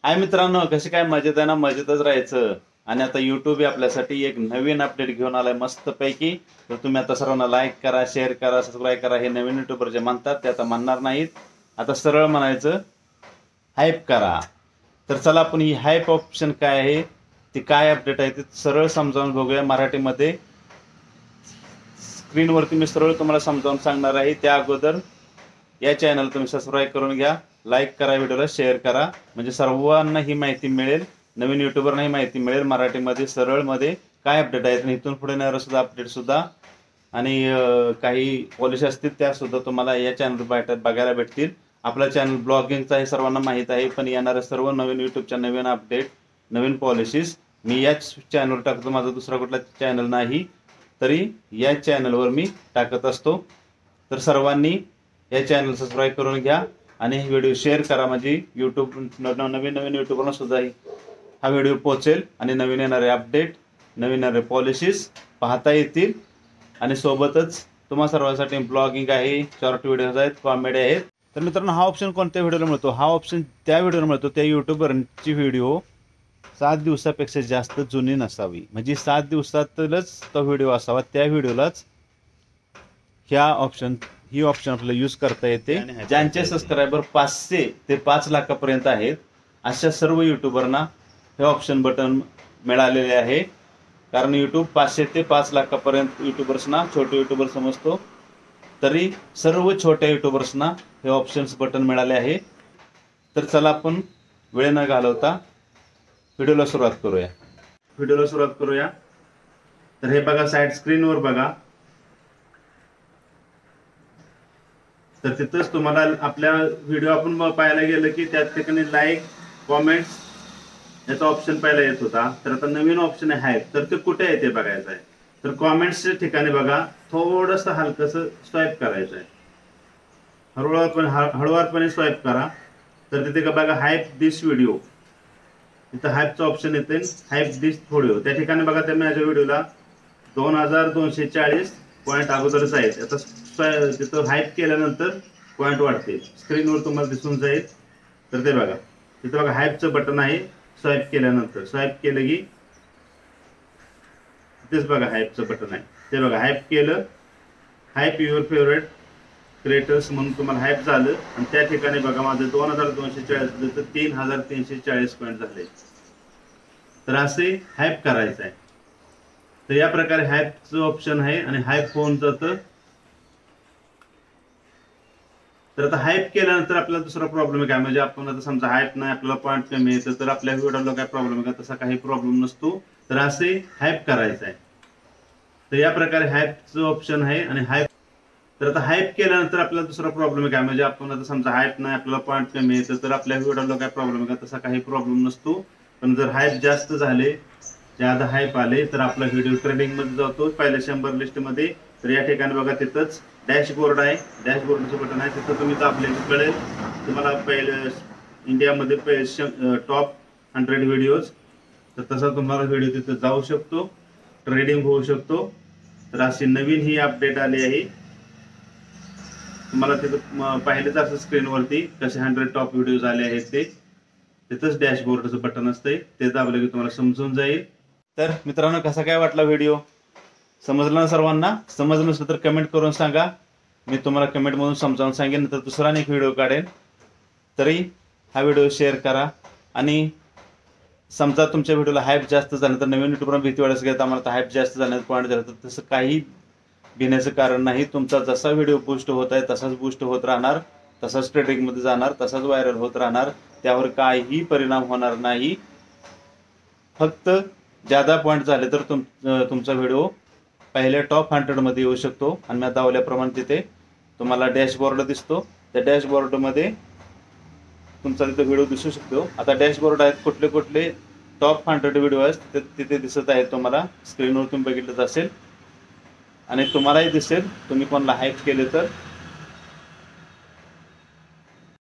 हाय मित्रांनो, कसे काय मजेत आहे ना? मजेतच राहायचं. आणि आता YouTube आपल्यासाठी एक नवीन अपडेट घेऊन आलाय मस्तपैकी. तर तुम्ही आता सर्वांना लाईक करा, शेअर करा, सबस्क्राईब करा. हे नवीन युट्यूबर जे म्हणतात ते आता म्हणणार नाहीत. आता सरळ म्हणायचं हाईप करा. तर चला आपण ही हाईप ऑप्शन काय आहे, ती काय अपडेट आहे ते सरळ समजावून बघूया मराठीमध्ये. स्क्रीनवरती मी सरळ तुम्हाला समजावून सांगणार आहे. त्या अगोदर या चॅनल तुम्ही सबस्क्राईब करून घ्या, लाईक करा, व्हिडिओला शेअर करा, म्हणजे सर्वांना ही माहिती मिळेल, नवीन युट्यूबरना ही माहिती मिळेल मराठीमध्ये सरळमध्ये काय अपडेट आहेत. आणि इथून पुढे येणारं सुद्धा अपडेट सुद्धा आणि काही पॉलिसी असतील त्या सुद्धा तुम्हाला या चॅनल बघायला भेटतील. आपला चॅनल ब्लॉगिंगचा आहे, सर्वांना माहीत आहे, पण येणाऱ्या सर्व नवीन युट्यूबच्या नवीन अपडेट, नवीन पॉलिसीज मी याच चॅनलवर टाकतो. माझा दुसरा कुठला चॅनल नाही, तरी या चॅनलवर मी टाकत असतो. तर सर्वांनी या चॅनल सबस्क्राईब करून घ्या आणि व्हिडिओ शेअर करा, म्हणजे यूट्यूब नवीन युट्यूबरना सुद्धा हा व्हिडिओ पोहोचेल आणि नवीन येणारे अपडेट, नवीन येणारे पॉलिसीज पाहता येतील. आणि सोबतच तुम्हा सर्वांसाठी ब्लॉगिंग आहे, शॉर्ट व्हिडिओज आहेत, कॉमेडी आहेत. तर मित्रांनो, हा ऑप्शन कोणत्या व्हिडिओला मिळतो? हा ऑप्शन त्या व्हिडिओला मिळतो त्या युट्यूबरची व्हिडिओ 7 दिवसापेक्षा जास्त जुनी नसावी, म्हणजे 7 दिवसातच तो व्हिडिओ असावा. त्या व्हिडिओलाच ही ऑप्शन आपल्याला यूज करता येते. ज्यांचे सबस्क्रायबर 500 ते 5 लाखापर्यंत आहेत अशा सर्व युट्यूबरना हे ऑप्शन बटन मिळालेले आहे. कारण यूट्यूब 500 ते 5 लाखापर्यंत युट्यूबर्सना छोटे युट्यूबर समजतो, तरी सर्व छोट्या युट्यूबर्सना हे ऑप्शन्स बटन मिळाले आहे. तर चला आपण वेळ न घालवता व्हिडिओला सुरुवात करूया. तर हे बघा, साईड स्क्रीनवर बघा. तर तिथंच तुम्हाला आपल्या व्हिडिओ आपण पाहायला गेलं की त्या ठिकाणी लाईक, कॉमेंट्स याचा ऑप्शन पहिला येत होता. तर आता नवीन ऑप्शन आहे, तर ते कुठे आहे ते बघायचं आहे. तर कॉमेंट्सच्या ठिकाणी बघा, थोडंसं हलकंसं स्वाईप करायचं आहे, हळूवारपणे स्वाईप करा. तर तिथे का बघा, हाईप दिस व्हिडिओ, तिथं हाईपचं ऑप्शन येते, हाईप दिस व्हिडिओ. त्या ठिकाणी बघा, त्या माझ्या व्हिडिओला 2240 पॉईंट अगोदरच आहेत. आता तिथं हाईप केल्यानंतर पॉईंट वाढते, स्क्रीनवर तुम्हाला दिसून जाईल. तर ते बघा, तिथं बघा हाईपचं बटन आहे. स्वाईप केल्यानंतर, स्वाईप केलं की तेच बघा हाईपचं बटन आहे. ते बघा, हाईप केलं, हाईप युअर फेवरेट क्रिएटर्स म्हणून तुम्हाला हाईप झालं. आणि त्या ठिकाणी बघा, माझं 2240 तर 3340 पॉईंट झाले. तर असे हाईप करायचं आहे. तर या प्रकारे हाईपचं ऑप्शन आहे आणि हाईप होऊन जातं. तर आता हाईप केल्यानंतर आपल्याला दुसरा प्रॉब्लेम काय, म्हणजे आपण आता समजा हाईप नाही, आपल्याला पॉईंट कमी येतं, तर आपल्या व्हिडिओला काय प्रॉब्लेम आहे का? तसा काही प्रॉब्लेम नसतो. तर असे हाईप करायचं आहे. तर या प्रकारे हाईपचं ऑप्शन आहे आणि हाईप. तर आता हाईप केल्यानंतर आपल्याला दुसरा प्रॉब्लेम काय, म्हणजे आपण आता समजा हाईप नाही, आपल्याला पॉईंट कमी येतं, तर आपल्या व्हिडिओला काय प्रॉब्लेम आहे का? तसा काही प्रॉब्लेम नसतो. पण जर हाईप जास्त झाले, ज्यादा हाईप आले, तर आपला व्हिडिओ ट्रेंडिंग मध्ये जातो पहिल्या 100 लिस्टमध्ये. तर या ठिकाणी बघा, तिथंच डॅशबोर्ड आहे, डॅशबोर्डचं बटन आहे, तिथं तुम्ही दाबले कळेल तुम्हाला पहिलं इंडियामध्ये टॉप 100 व्हिडिओज. तर तसा तुम्हाला व्हिडिओ तिथं जाऊ शकतो, ट्रेडिंग होऊ शकतो. तर अशी नवीन ही अपडेट आली आहे. तुम्हाला तिथं पाहिलेच असं स्क्रीनवरती कसे 100 टॉप व्हिडिओज आले आहेत. ते तिथंच डॅशबोर्डचं बटन असतंय, ते दाबलं की तुम्हाला समजून जाईल. तर मित्रांनो, कसा काय वाटला व्हिडिओ? समजलं ना सर्वांना? समजलं नसेल तर कमेंट करून सांगा, मी तुम्हाला कमेंटमधून समजावून सांगेन. नंतर दुसरा एक व्हिडिओ काढेन. तरी हा व्हिडिओ शेअर करा. आणि समजा तुमच्या व्हिडिओला हाईप जास्त झालं, तर नवीन युट्यूबरला भीती वाटत गेलं, तर आम्हाला हाईप जास्त झालं, पॉईंट झालं, तर तसं काही भिण्याचं कारण नाही. तुमचा जसा व्हिडिओ बूस्ट होत आहे तसाच बूस्ट होत राहणार, तसाच ट्रेंडिंगमध्ये जाणार, तसाच व्हायरल होत राहणार. त्यावर काही परिणाम होणार नाही. फक्त ज्यादा पॉईंट झाले तर तुमचा व्हिडिओ पहिल्या टॉप 100 मध्ये येऊ शकतो. आणि मी दावल्याप्रमाणे तिथे तुम्हाला डॅशबोर्ड दिसतो, त्या डॅशबोर्डमध्ये तुमचा तिथे व्हिडिओ दिसू शकतो. आता डॅशबोर्ड आहेत, कुठले कुठले टॉप 100 व्हिडिओ आहेत तिथे दिसत आहेत तुम्हाला. स्क्रीनवर तुम्ही बघितलंच असेल आणि तुम्हालाही दिसेल. तुम्ही कोणाला हाईप केले तर